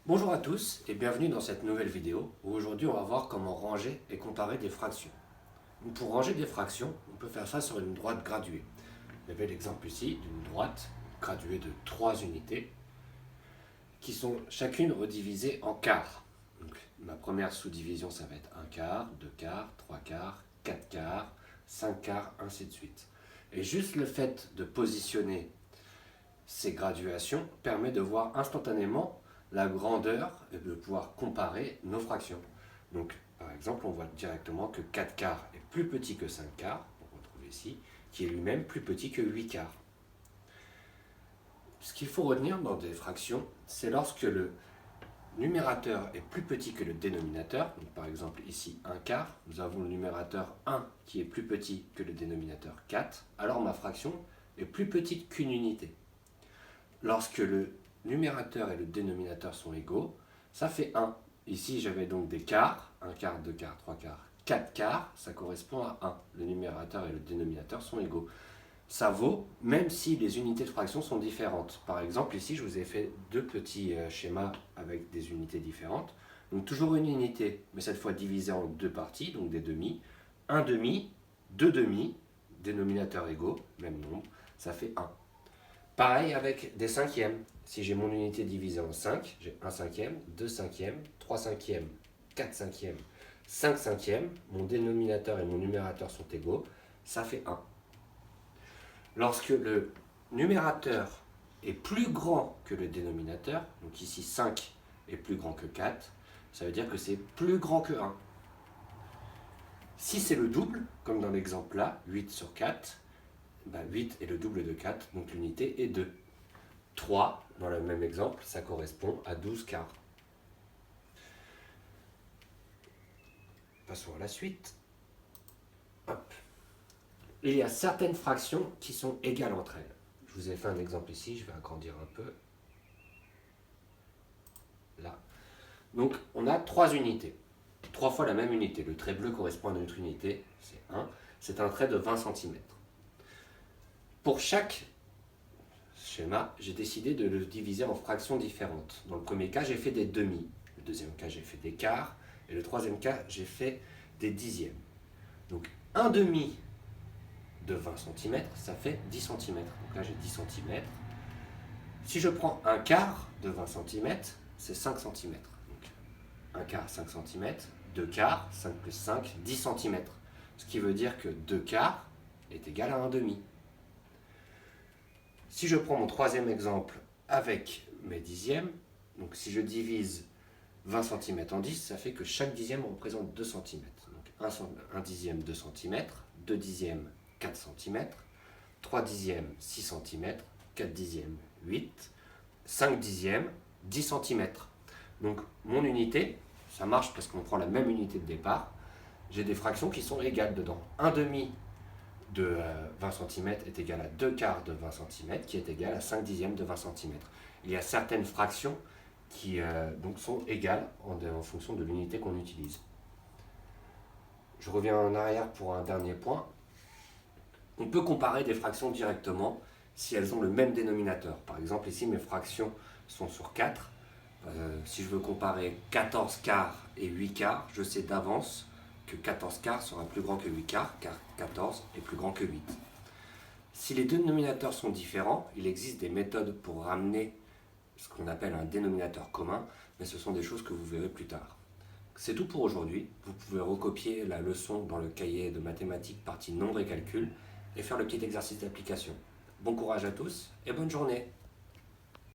Bonjour à tous et bienvenue dans cette nouvelle vidéo où aujourd'hui on va voir comment ranger et comparer des fractions. Donc pour ranger des fractions, on peut faire ça sur une droite graduée. Vous avez l'exemple ici d'une droite graduée de 3 unités qui sont chacune redivisées en quarts. Donc ma première sous-division ça va être 1 quart, 2 quarts, 3 quarts, 4 quarts, 5 quarts, ainsi de suite. Et juste le fait de positionner ces graduations permet de voir instantanément la grandeur et de pouvoir comparer nos fractions. Donc, par exemple, on voit directement que 4 quarts est plus petit que 5 quarts, on retrouve ici, qui est lui-même plus petit que 8 quarts. Ce qu'il faut retenir dans des fractions, c'est lorsque le numérateur est plus petit que le dénominateur. Donc, par exemple, ici 1 quart, nous avons le numérateur 1 qui est plus petit que le dénominateur 4, alors ma fraction est plus petite qu'une unité. Lorsque le numérateur et le dénominateur sont égaux, ça fait 1. Ici, j'avais donc des quarts, 1 quart, 2 quarts, 3 quarts, 4 quarts, ça correspond à 1. Le numérateur et le dénominateur sont égaux. Ça vaut même si les unités de fraction sont différentes. Par exemple, ici, je vous ai fait deux petits schémas avec des unités différentes. Donc toujours une unité, mais cette fois divisée en deux parties, donc des demi. Un demi, deux demi, dénominateur égaux, même nombre, ça fait 1. Pareil avec des cinquièmes. Si j'ai mon unité divisée en 5, j'ai 1 cinquième, 2 cinquièmes, 3 cinquièmes, 4 cinquièmes, 5 cinquièmes. Mon dénominateur et mon numérateur sont égaux, ça fait 1. Lorsque le numérateur est plus grand que le dénominateur, donc ici 5 est plus grand que 4, ça veut dire que c'est plus grand que 1. Si c'est le double, comme dans l'exemple là, 8 sur 4, 8 est le double de 4, donc l'unité est 2. 3, dans le même exemple, ça correspond à 12 quarts. Passons à la suite. Hop. Il y a certaines fractions qui sont égales entre elles. Je vous ai fait un exemple ici, je vais agrandir un peu. Là. Donc, on a 3 unités. 3 fois la même unité. Le trait bleu correspond à notre unité, c'est 1. C'est un trait de 20 cm. Pour chaque schéma, j'ai décidé de le diviser en fractions différentes. Dans le premier cas, j'ai fait des demi. Le deuxième cas, j'ai fait des quarts. Et le troisième cas, j'ai fait des dixièmes. Donc, un demi de 20 cm, ça fait 10 cm. Donc là, j'ai 10 cm. Si je prends un quart de 20 cm, c'est 5 cm. Donc, un quart, 5 cm. Deux quarts, 5 plus 5, 10 cm. Ce qui veut dire que 2 quarts est égal à un demi. Si je prends mon troisième exemple avec mes dixièmes, donc si je divise 20 cm en 10, ça fait que chaque dixième représente 2 cm. Donc 1 dixième, 2 cm, 2 dixièmes, 4 cm, 3 dixièmes, 6 cm, 4 dixièmes, 8, 5 dixièmes, 10 cm. Donc mon unité, ça marche parce qu'on prend la même unité de départ, j'ai des fractions qui sont égales dedans. 1 demi de 20 cm est égal à 2 quarts de 20 cm, qui est égal à 5 dixièmes de 20 cm. Il y a certaines fractions qui donc sont égales en fonction de l'unité qu'on utilise. Je reviens en arrière pour un dernier point. On peut comparer des fractions directement si elles ont le même dénominateur. Par exemple, ici, mes fractions sont sur 4. Si je veux comparer 14 quarts et 8 quarts, je sais d'avance que 14 quarts sera plus grand que 8 quarts, car 14 est plus grand que 8. Si les deux dénominateurs sont différents, il existe des méthodes pour ramener ce qu'on appelle un dénominateur commun, mais ce sont des choses que vous verrez plus tard. C'est tout pour aujourd'hui. Vous pouvez recopier la leçon dans le cahier de mathématiques partie nombre et calcul et faire le petit exercice d'application. Bon courage à tous et bonne journée!